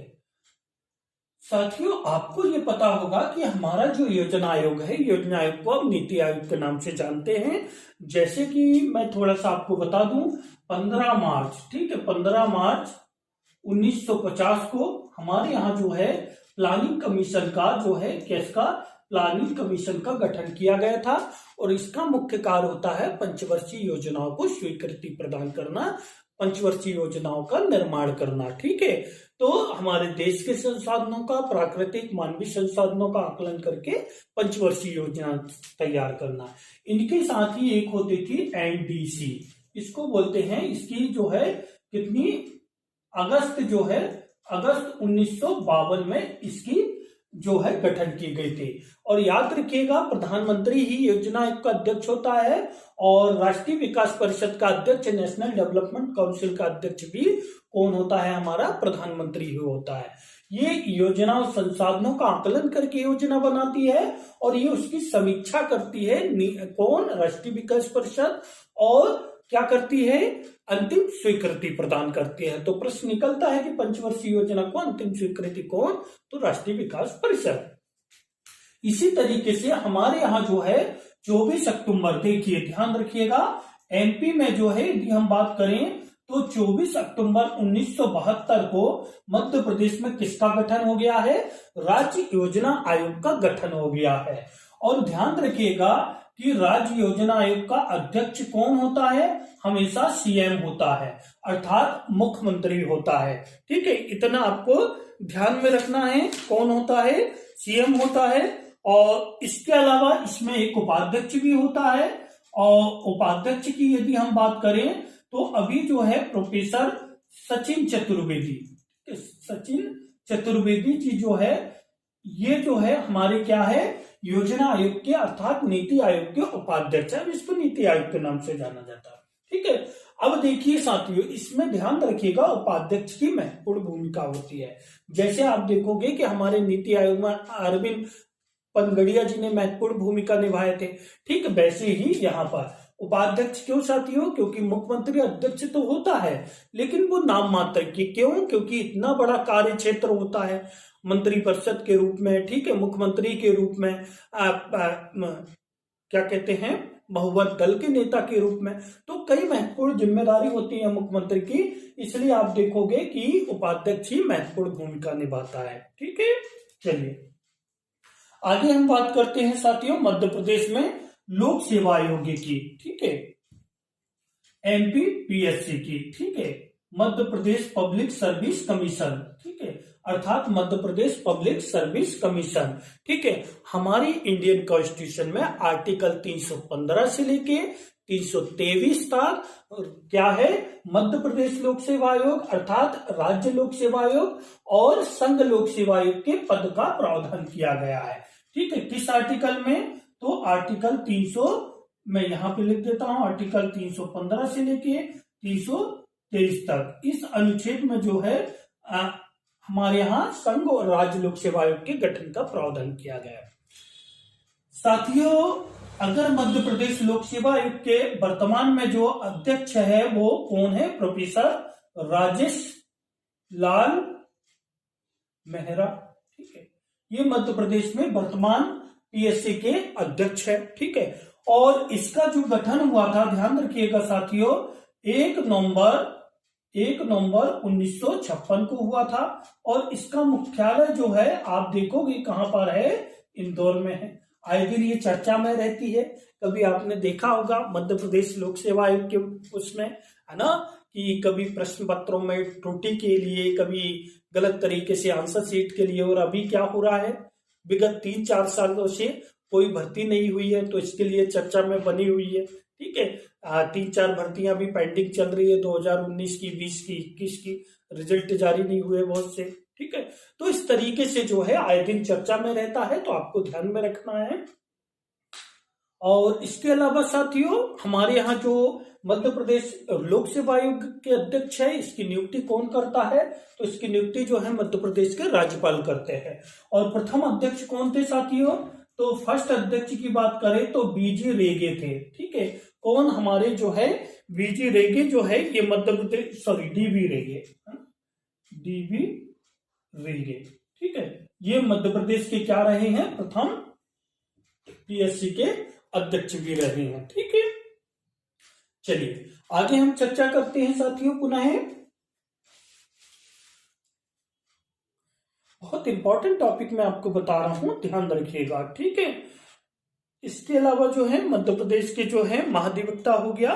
साथियों, आपको ये पता होगा कि हमारा जो योजना आयोग है, योजना आयोग को अब नीति आयोग के नाम से जानते हैं। जैसे कि मैं थोड़ा सा आपको बता दूं, 15 मार्च, ठीक है, 15 मार्च 1950 को हमारे यहाँ जो है प्लानिंग कमीशन का जो है, किसका, प्लानिंग कमीशन का गठन किया गया था और इसका मुख्य कार्य होता है पंचवर्षीय योजनाओं को स्वीकृति प्रदान करना, पंचवर्षीय योजनाओं का निर्माण करना। ठीक है, तो हमारे देश के संसाधनों का, प्राकृतिक मानवीय संसाधनों का आकलन करके पंचवर्षीय योजना तैयार करना। इनके साथ ही एक होती थी एनडीसी, इसको बोलते हैं, इसकी जो है कितनी अगस्त 1952 में इसकी जो है गठन की गई थी। और याद रखिएगा प्रधानमंत्री ही योजना आयोग का अध्यक्ष होता है और राष्ट्रीय विकास परिषद का अध्यक्ष, नेशनल डेवलपमेंट काउंसिल का अध्यक्ष भी कौन होता है? हमारा प्रधानमंत्री ही होता है। ये योजना और संसाधनों का आकलन करके योजना बनाती है और ये उसकी समीक्षा करती है कौन? राष्ट्रीय विकास परिषद। और क्या करती है? अंतिम स्वीकृति प्रदान करती है। तो प्रश्न निकलता है कि पंचवर्षीय योजना को अंतिम स्वीकृति कौन? तो राष्ट्रीय विकास परिषद। इसी तरीके से हमारे यहाँ जो है 24 अक्टूबर, देखिए ध्यान रखिएगा, एमपी में जो है यदि हम बात करें तो 24 अक्टूबर 1972 को मध्य प्रदेश में किसका गठन हो गया है? राज्य योजना आयोग का गठन हो गया है। और ध्यान रखिएगा कि राज्य योजना आयोग का अध्यक्ष कौन होता है? हमेशा सीएम होता है, अर्थात मुख्यमंत्री होता है। ठीक है, इतना आपको ध्यान में रखना है। कौन होता है? सीएम होता है। और इसके अलावा इसमें एक उपाध्यक्ष भी होता है। और उपाध्यक्ष की यदि हम बात करें तो अभी जो है प्रोफेसर सचिन चतुर्वेदी जी जो है, ये जो है हमारे क्या है? योजना आयोग के अर्थात नीति आयोग के उपाध्यक्ष है। इसको नीति आयोग के नाम से जाना जाता है। ठीक है, अब देखिए साथियों, इसमें ध्यान रखिएगा उपाध्यक्ष की महत्वपूर्ण भूमिका होती है। जैसे आप देखोगे कि हमारे नीति आयोग में अरविंद पनगड़िया जी ने महत्वपूर्ण भूमिका निभाए थे। ठीक, वैसे ही यहाँ पर उपाध्यक्ष क्यों साथियों? क्योंकि मुख्यमंत्री अध्यक्ष तो होता है लेकिन वो नाम मात्र की। क्यों? क्योंकि इतना बड़ा कार्य क्षेत्र होता है मंत्री परिषद के रूप में। ठीक है, मुख्यमंत्री के रूप में, क्या कहते हैं, बहुमत दल के नेता के रूप में, तो कई महत्वपूर्ण जिम्मेदारी होती है मुख्यमंत्री की। इसलिए आप देखोगे कि उपाध्यक्ष ही महत्वपूर्ण भूमिका निभाता है। ठीक है, चलिए आगे हम बात करते हैं साथियों मध्य प्रदेश में लोक सेवा आयोग की। ठीक है, एमपीपीएससी की। ठीक है, Madhya Pradesh public service commission. ठीक है, अर्थात Madhya Pradesh public service commission. ठीक है, हमारी इंडियन कॉन्स्टिट्यूशन में आर्टिकल 315 से लेके 323 तक क्या है? मध्य प्रदेश लोक सेवा आयोग अर्थात राज्य लोक सेवा आयोग और संघ लोक सेवा आयोग के पद का प्रावधान किया गया है। ठीक है, किस आर्टिकल में? तो आर्टिकल 300, मैं यहां पे लिख देता हूं, आर्टिकल 315 से लेके 323 तक। इस अनुच्छेद में जो है हमारे यहाँ संघ और राज्य लोक सेवा आयोग के गठन का प्रावधान किया गया है। साथियों, अगर मध्य प्रदेश लोक सेवा आयोग के वर्तमान में जो अध्यक्ष है वो कौन है? प्रोफेसर राजेश लाल मेहरा। ठीक है, ये मध्य प्रदेश में वर्तमान पीएससी के अध्यक्ष है। ठीक है, और इसका जो गठन हुआ था, ध्यान रखिएगा साथियों, 1 नवंबर 1956 को हुआ था। और इसका मुख्यालय जो है आप देखोगे कहां पर है? इंदौर में है। आए दिन ये चर्चा में रहती है। कभी आपने देखा होगा मध्य प्रदेश लोक सेवा आयोग के उसमें, है ना, कि कभी प्रश्न पत्रों में त्रुटि के लिए, कभी गलत तरीके से आंसर शीट के लिए। और अभी क्या हो रहा है? विगत 3-4 सालों से कोई भर्ती नहीं हुई है तो इसके लिए चर्चा में बनी हुई है। ठीक है, 3-4 भर्तियां भी पेंडिंग चल रही है, 2019 की, 20 की, 21 की, रिजल्ट जारी नहीं हुए बहुत से। ठीक है, तो इस तरीके से जो है आए दिन चर्चा में रहता है, तो आपको ध्यान में रखना है। और इसके अलावा साथियों, हमारे यहाँ जो मध्य प्रदेश लोक सेवा आयोग के अध्यक्ष है, इसकी नियुक्ति कौन करता है? तो इसकी नियुक्ति जो है मध्य प्रदेश के राज्यपाल करते हैं। और प्रथम अध्यक्ष कौन थे साथियों? तो फर्स्ट अध्यक्ष की बात करें तो बीजी रेगे थे। ठीक है, कौन? हमारे जो है बीजी रेगे जो है ये मध्य प्रदेश, सॉरी डीवी रेगे। ठीक है, ये मध्य प्रदेश के क्या रहे हैं? प्रथम पीएससी के अध्यक्ष भी रहे हैं। ठीक है, चलिए आगे हम चर्चा करते हैं साथियों पुनः बहुत इंपॉर्टेंट टॉपिक मैं आपको बता रहा हूं, ध्यान रखिएगा, ठीक है। इसके अलावा जो है मध्य प्रदेश के जो है महाधिवक्ता हो गया,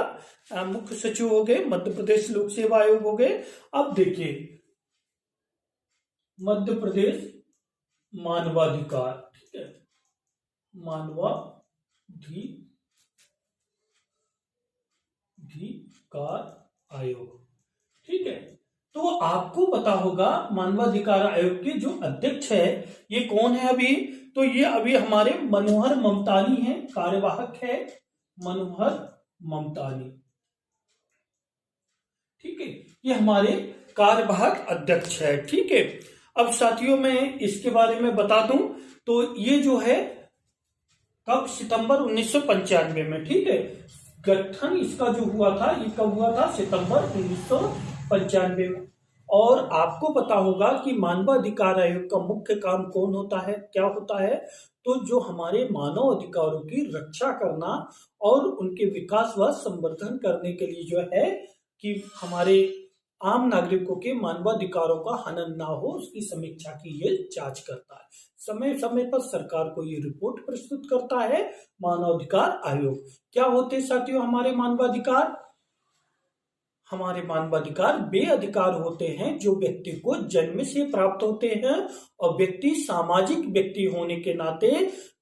मुख्य सचिव हो गए, मध्य प्रदेश लोक सेवा आयोग हो गए। अब देखिए मध्य प्रदेश मानवाधिकार, ठीक है, मानवाधिकार आयोग, ठीक है। तो आपको पता होगा मानवाधिकार आयोग के जो अध्यक्ष है ये कौन है अभी, तो ये अभी हमारे मनोहर ममतानी हैं, कार्यवाहक है मनोहर ममतानी, ठीक है, ये हमारे कार्यवाहक अध्यक्ष है, ठीक है। अब साथियों मैं इसके बारे में बता दूं तो ये जो है कब, सितंबर 1995 में, ठीक है, गठन इसका जो हुआ था ये कब हुआ था, सितंबर 1995 में। और आपको पता होगा कि मानवाधिकार आयोग का मुख्य काम कौन होता है, क्या होता है, तो जो हमारे मानव अधिकारों की रक्षा करना और उनके विकास व संवर्धन करने के लिए जो है कि हमारे आम नागरिकों के मानवाधिकारों का हनन ना हो उसकी समीक्षा की ये जांच करता है। समय समय पर सरकार को ये रिपोर्ट प्रस्तुत करता है मानवाधिकार आयोग। क्या होते साथियों हमारे मानवाधिकार? हमारे मानवाधिकार वे अधिकार होते हैं जो व्यक्ति को जन्म से प्राप्त होते हैं और व्यक्ति सामाजिक व्यक्ति होने के नाते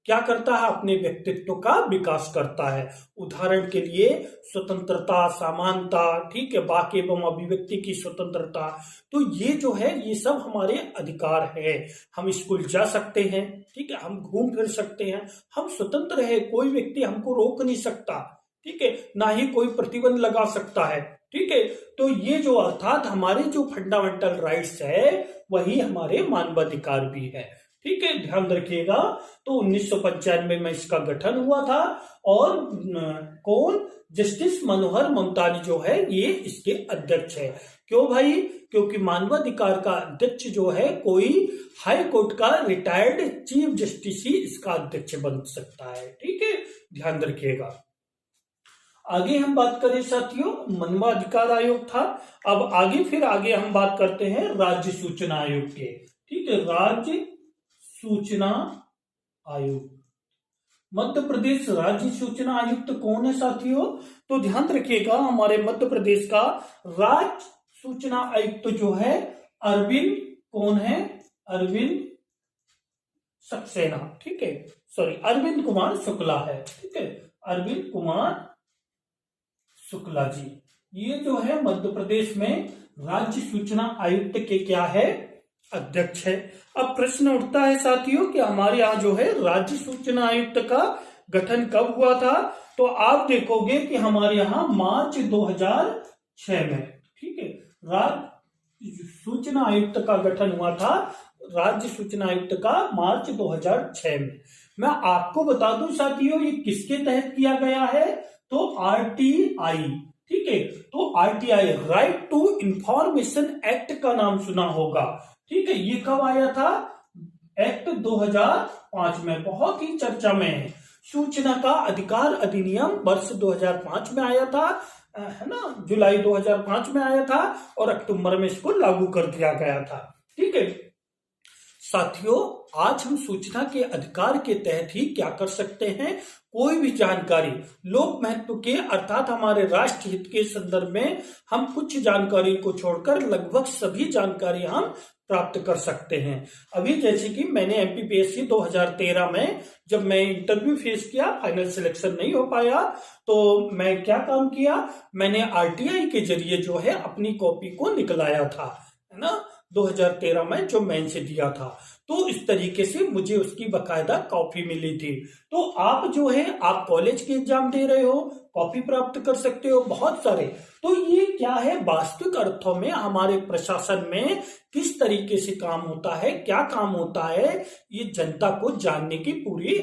क्या करता है, अपने व्यक्तित्व का विकास करता है। उदाहरण के लिए स्वतंत्रता, समानता, ठीक है, वाक एवं अभिव्यक्ति की स्वतंत्रता, तो ये जो है ये सब हमारे अधिकार है। हम स्कूल जा सकते हैं, ठीक है, हम घूम फिर सकते हैं, हम स्वतंत्र है, कोई व्यक्ति हमको रोक नहीं सकता, ठीक है, ना ही कोई प्रतिबंध लगा सकता है, ठीक है। तो ये जो अर्थात हमारे जो फंडामेंटल राइट्स है वही हमारे मानवाधिकार भी है, ठीक है, ध्यान रखिएगा। तो 1995 में इसका गठन हुआ था और कौन, जस्टिस मनोहर ममतानी जो है ये इसके अध्यक्ष है। क्यों भाई? क्योंकि मानवाधिकार का अध्यक्ष जो है कोई हाई कोर्ट का रिटायर्ड चीफ जस्टिस ही इसका अध्यक्ष बन सकता है, ठीक है, ध्यान रखिएगा। आगे हम बात करें साथियों, मानवाधिकार आयोग था। अब आगे हम बात करते हैं राज्य सूचना आयोग के, ठीक है, राज्य सूचना आयोग। मध्य प्रदेश राज्य सूचना आयुक्त कौन है साथियों? तो ध्यान रखिएगा हमारे मध्य प्रदेश का राज्य सूचना आयुक्त जो है अरविंद, कौन है, अरविंद सक्सेना, ठीक है, सॉरी अरविंद कुमार शुक्ला है, ठीक है, अरविंद कुमार शुक्ला जी, ये जो है मध्य प्रदेश में राज्य सूचना आयुक्त के क्या है, अध्यक्ष है। अब प्रश्न उठता है साथियों कि हमारे यहाँ जो है राज्य सूचना आयुक्त का गठन कब हुआ था? तो आप देखोगे कि हमारे यहाँ मार्च 2006 में, ठीक है, राज्य सूचना आयुक्त का गठन हुआ था, राज्य सूचना आयुक्त का मार्च 2006 में। मैं आपको बता दूं साथियों ये किसके तहत किया गया है? तो आरटीआई, ठीक है, तो RTI right to information act का नाम सुना होगा, ठीक है, ये कब आया था? एक्ट 2005 में, बहुत ही चर्चा में है। सूचना का अधिकार अधिनियम वर्ष 2005 में आया था, है ना, जुलाई 2005 में आया था और अक्टूबर में इसको लागू कर दिया गया था, ठीक है। साथियों आज हम सूचना के अधिकार के तहत ही क्या कर सकते हैं, कोई भी जानकारी लोक महत्व के अर्थात हमारे राष्ट्र हित के संदर्भ में हम कुछ जानकारी को छोड़कर लगभग सभी जानकारी हम प्राप्त कर सकते हैं। अभी जैसे कि मैंने एमपीपीएससी 2013 में जब मैं इंटरव्यू फेस किया, फाइनल सिलेक्शन नहीं हो पाया, तो मैं क्या काम किया, मैंने आरटीआई के जरिए जो है अपनी कॉपी को निकलाया था, है ना, 2013 में जो मेन से दिया था, तो इस तरीके से मुझे उसकी बकायदा कॉपी मिली थी। तो आप जो है आप कॉलेज के एग्जाम दे रहे हो, कॉपी प्राप्त कर सकते हो बहुत सारे। तो ये क्या है, वास्तविक अर्थों में हमारे प्रशासन में किस तरीके से काम होता है, क्या काम होता है, ये जनता को जानने की पूरी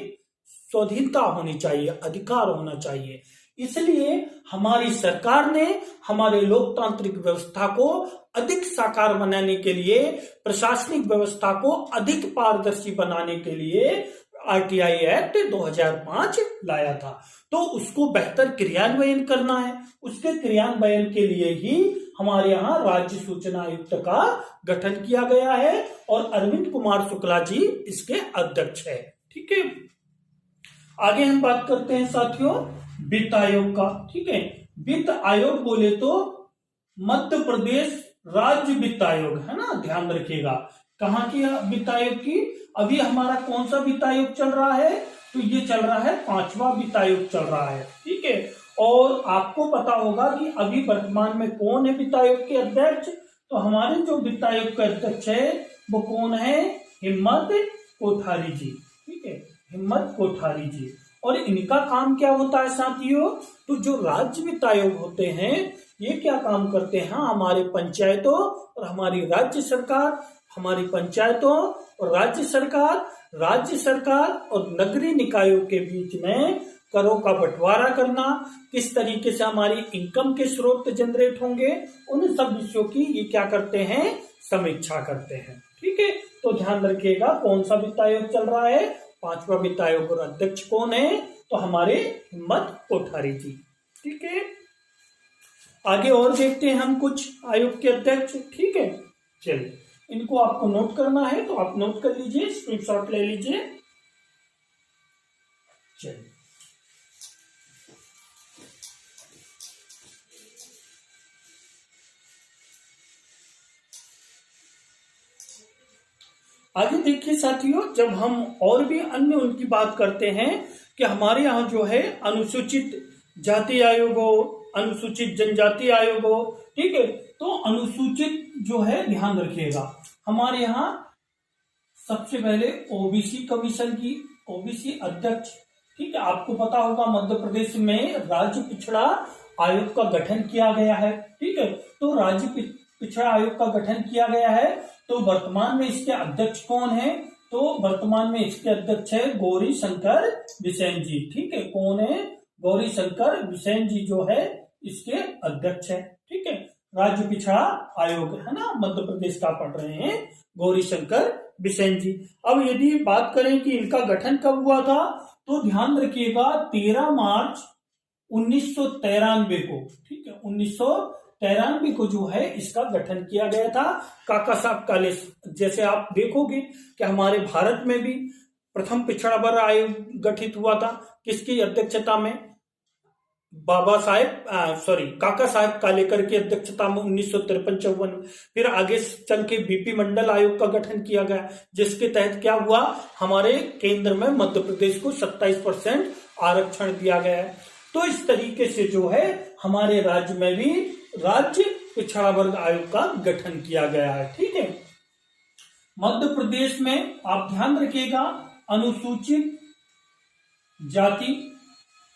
स्वाधीनता होनी चाहिए, अधिकार होना चाहिए। इसलिए हमारी सरकार ने हमारे लोकतांत्रिक व्यवस्था को अधिक साकार बनाने के लिए, प्रशासनिक व्यवस्था को अधिक पारदर्शी बनाने के लिए आरटीआई एक्ट 2005 लाया था। तो उसको बेहतर क्रियान्वयन करना है, उसके क्रियान्वयन के लिए ही हमारे यहाँ राज्य सूचना आयुक्त का गठन किया गया है और अरविंद कुमार शुक्ला जी इसके अध्यक्ष है। ठीक है, आगे हम बात करते हैं साथियों वित्त आयोग का। ठीक है, वित्त आयोग बोले तो मध्य प्रदेश राज्य वित्त आयोग है ना, ध्यान रखिएगा। कहाँ की वित्त आयोग की? अभी हमारा कौन सा वित्त आयोग चल रहा है? तो ये चल रहा है 5वां वित्त आयोग चल रहा है। ठीक है, और आपको पता होगा कि अभी वर्तमान में कौन है वित्त आयोग के अध्यक्ष? तो हमारे जो वित्त आयोग के अध्यक्ष है वो कौन है? हिम्मत कोठारी जी। ठीक है, हिम्मत कोठारी जी। और इनका काम क्या होता है साथियों? तो जो राज्य वित्त आयोग होते हैं ये क्या काम करते हैं? हमारे पंचायतों और हमारी राज्य सरकार, हमारी पंचायतों और राज्य सरकार और नगरीय निकायों के बीच में करों का बंटवारा करना, किस तरीके से हमारी इनकम के स्रोत जनरेट होंगे, उन सब विषयों की ये क्या करते हैं? समीक्षा करते हैं। ठीक है, तो ध्यान रखिएगा कौन सा वित्त आयोग चल रहा है? 5वां वित्त आयोग और अध्यक्ष कौन है? तो हमारे हिम्मत कोठारी जी। ठीक है, आगे और देखते हैं हम कुछ आयोग के अध्यक्ष। ठीक है, चलिए इनको आपको नोट करना है तो आप नोट कर लीजिए, स्क्रीनशॉट ले लीजिए। चलिए आगे देखिए साथियों, जब हम और भी अन्य उनकी बात करते हैं कि हमारे यहाँ जो है अनुसूचित जाति आयोग हो, अनुसूचित जनजाति आयोग हो। ठीक है, तो अनुसूचित जो है ध्यान रखिएगा हमारे यहाँ सबसे पहले ओबीसी कमीशन की, ओबीसी अध्यक्ष। ठीक है, आपको पता होगा मध्य प्रदेश में राज्य पिछड़ा आयोग का गठन किया गया है। ठीक है, तो राज्य पिछड़ा आयोग का गठन किया गया है। तो वर्तमान में इसके अध्यक्ष कौन है? तो वर्तमान में इसके अध्यक्ष है गौरी शंकर बिसेन जी। ठीक है, कौन है? गौरी शंकर बिसेन जी जो है इसके अध्यक्ष है। ठीक है, राज्य पिछड़ा आयोग है ना, मध्य प्रदेश का पढ़ रहे हैं गौरी शंकर बिसेन जी। अब यदि बात करें कि इनका गठन कब हुआ था, तो ध्यान रखिएगा 13 मार्च 1993 को। ठीक है, 1993 को जो है इसका गठन किया गया था काका साहब काले। जैसे आप देखोगे कि हमारे भारत में भी प्रथम पिछड़ा वर्ग आयोग गठित हुआ था, किसकी अध्यक्षता में? काका साहब कालेकर की अध्यक्षता में 1953-54। फिर आगे चल के बीपी मंडल आयोग का गठन किया गया, जिसके तहत क्या हुआ? हमारे केंद्र में मध्य प्रदेश को 27% आरक्षण दिया गया है। तो इस तरीके से जो है हमारे राज्य में भी राज्य पिछड़ा वर्ग आयोग का गठन किया गया है। ठीक है, मध्य प्रदेश में आप ध्यान रखिएगा अनुसूचित जाति,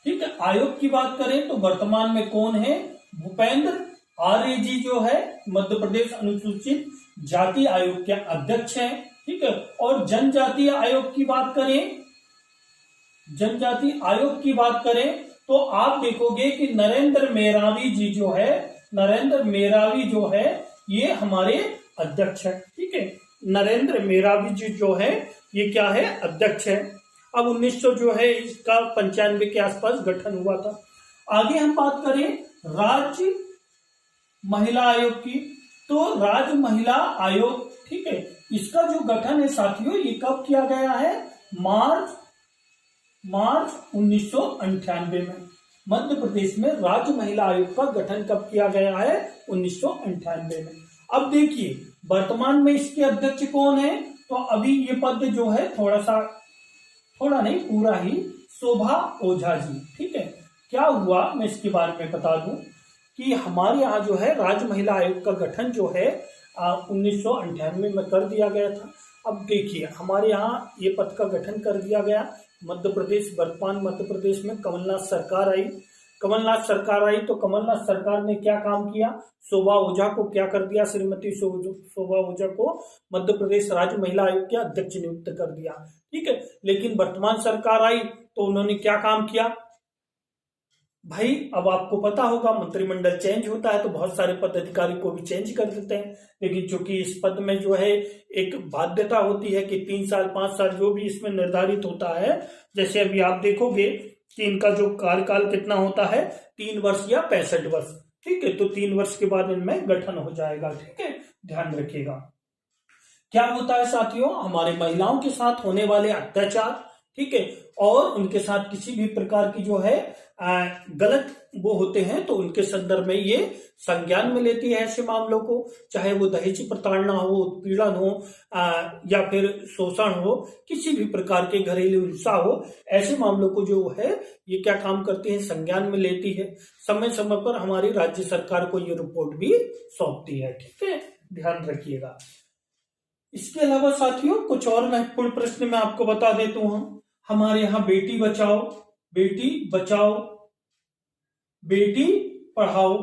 ठीक है, आयोग की बात करें तो वर्तमान में कौन है? भूपेंद्र आर्य जी जो है मध्य प्रदेश अनुसूचित जाति आयोग के अध्यक्ष हैं। ठीक है, और जनजातीय आयोग की बात करें, जनजाति आयोग की बात करें तो आप देखोगे कि नरेंद्र मेरावी जी जो है, नरेंद्र मेरावी जो है ये हमारे अध्यक्ष है। ठीक है, नरेंद्र मेरावी जी जो है ये क्या है? अध्यक्ष है। अब 1900 जो है इसका 95 के आसपास गठन हुआ था। आगे हम बात करें राज्य महिला आयोग की, तो राज्य महिला आयोग, ठीक है, इसका जो गठन है साथियों ये कब किया गया है? मार्च 1998 में मध्य प्रदेश में राज्य महिला आयोग का गठन कब किया गया है? 1998 में। अब देखिए वर्तमान में इसके अध्यक्ष कौन है? तो अभी ये पद जो है थोड़ा नहीं पूरा ही शोभा ओझा जी। ठीक है, क्या हुआ मैं इसके बारे में बता दूं कि हमारे यहाँ जो है राज्य महिला आयोग का गठन जो है 1998 में कर दिया गया था। अब देखिए हमारे यहाँ ये पद का गठन कर दिया गया मध्य प्रदेश, वर्तमान मध्य प्रदेश में कमलनाथ सरकार आई। तो कमलनाथ सरकार ने क्या काम किया? शोभा ओझा को क्या कर दिया? श्रीमती शोभा ओझा को मध्य प्रदेश राज्य महिला आयोग के अध्यक्ष नियुक्त कर दिया। ठीक है, लेकिन वर्तमान सरकार आई तो उन्होंने क्या काम किया? भाई अब आपको पता होगा मंत्रिमंडल चेंज होता है तो बहुत सारे पदाधिकारी को भी चेंज कर देते हैं, लेकिन चूंकि इस पद में जो है एक बाध्यता होती है कि 3 साल 5 साल जो भी इसमें निर्धारित होता है, जैसे अभी आप देखोगे कि इनका जो कार्यकाल कितना होता है 3 वर्ष या 65 वर्ष, ठीक है। तो 3 वर्ष के बाद इनमें गठन हो जाएगा, ठीक है, ध्यान रखिएगा। क्या होता है साथियों, हमारे महिलाओं के साथ होने वाले अत्याचार, ठीक है, और उनके साथ किसी भी प्रकार की जो है गलत वो होते हैं तो उनके संदर्भ में ये संज्ञान में लेती है ऐसे मामलों को, चाहे वो दहेज प्रताड़ना हो, उत्पीड़न हो या फिर शोषण हो, किसी भी प्रकार के घरेलू हिंसा हो, ऐसे मामलों को जो है ये क्या काम करती है, संज्ञान में लेती है। समय समय पर हमारी राज्य सरकार को ये रिपोर्ट भी सौंपती है, ठीक है, ध्यान रखिएगा। इसके अलावा साथियों कुछ और महत्वपूर्ण प्रश्न मैं आपको बता देता हूं। हमारे यहाँ बेटी बचाओ बेटी पढ़ाओ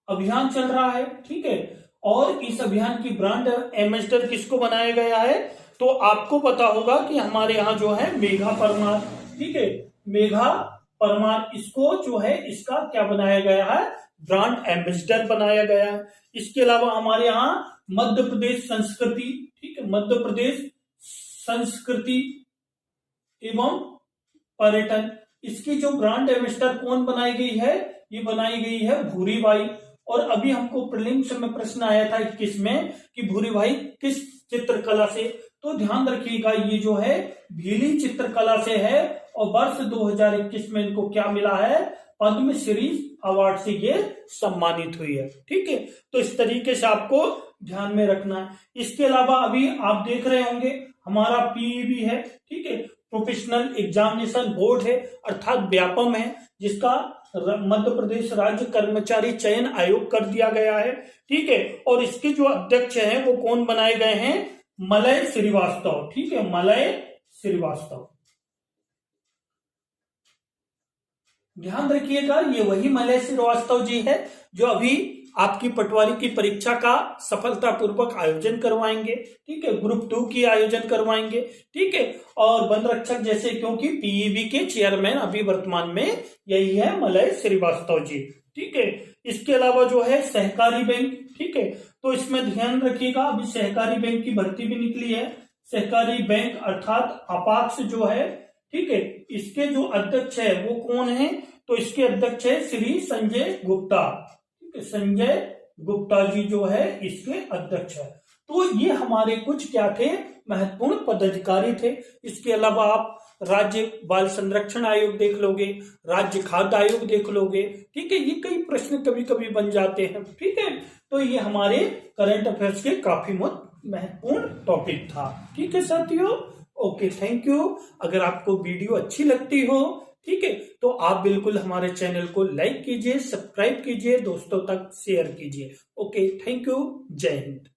अभियान चल रहा है, ठीक है, और इस अभियान की ब्रांड एम्बेसडर किसको बनाया गया है, तो आपको पता होगा कि हमारे यहाँ जो है मेघा परमार, ठीक है, मेघा परमार, इसको जो है इसका क्या बनाया गया है, ब्रांड एम्बेसडर बनाया गया है। इसके अलावा हमारे यहाँ मध्य प्रदेश संस्कृति, ठीक है, मध्य प्रदेश संस्कृति एवं पर्यटन, इसकी जो ब्रांड एम्बेसडर कौन बनाई गई है, ये बनाई गई है भूरीबाई। और अभी हमको प्रीलिम्स में प्रश्न आया था 21 में कि भूरीबाई किस चित्रकला से, तो ध्यान रखिएगा ये जो है भीली चित्रकला से है और वर्ष 2021 में इनको क्या मिला है, पद्मश्री अवार्ड से ये सम्मानित हुई है, ठीक है। तो इस तरीके से आपको ध्यान में रखना है। इसके अलावा अभी आप देख रहे होंगे हमारा पीईबी है, ठीक है, प्रोफेशनल एग्जामिनेशन बोर्ड है, अर्थात व्यापम है, जिसका मध्य प्रदेश राज्य कर्मचारी चयन आयोग कर दिया गया है, ठीक है। और इसके जो अध्यक्ष हैं वो कौन बनाए गए हैं, मलय श्रीवास्तव, ठीक है, मलय श्रीवास्तव। ध्यान रखिएगा ये वही मलय श्रीवास्तव जी है जो अभी आपकी पटवारी की परीक्षा का सफलतापूर्वक आयोजन करवाएंगे, ठीक है, ग्रुप 2 की आयोजन करवाएंगे, ठीक है, और वन रक्षक जैसे, क्योंकि पीईबी के चेयरमैन अभी वर्तमान में यही है मलय श्रीवास्तव जी, ठीक है। इसके अलावा जो है सहकारी बैंक, ठीक है, तो इसमें ध्यान रखिएगा अभी सहकारी बैंक की भर्ती भी निकली है, सहकारी बैंक अर्थात अपाक्स जो है, ठीक है, इसके जो अध्यक्ष है वो कौन है, तो इसके अध्यक्ष है श्री संजय गुप्ता, संजय गुप्ता जी जो है इसके अध्यक्ष है। तो ये हमारे कुछ क्या थे, महत्वपूर्ण पदाधिकारी थे। इसके अलावा आप राज्य बाल संरक्षण आयोग देख लोगे, राज्य खाद्य आयोग देख लोगे, ठीक है, ये कई प्रश्न कभी कभी बन जाते हैं, ठीक है। तो ये हमारे करंट अफेयर्स के काफी महत्वपूर्ण टॉपिक था, ठीक है साथियों। Okay, thank you. अगर आपको वीडियो अच्छी लगती हो, ठीक है, तो आप बिल्कुल हमारे चैनल को लाइक कीजिए, सब्सक्राइब कीजिए, दोस्तों तक शेयर कीजिए। ओके, थैंक यू, जय हिंद।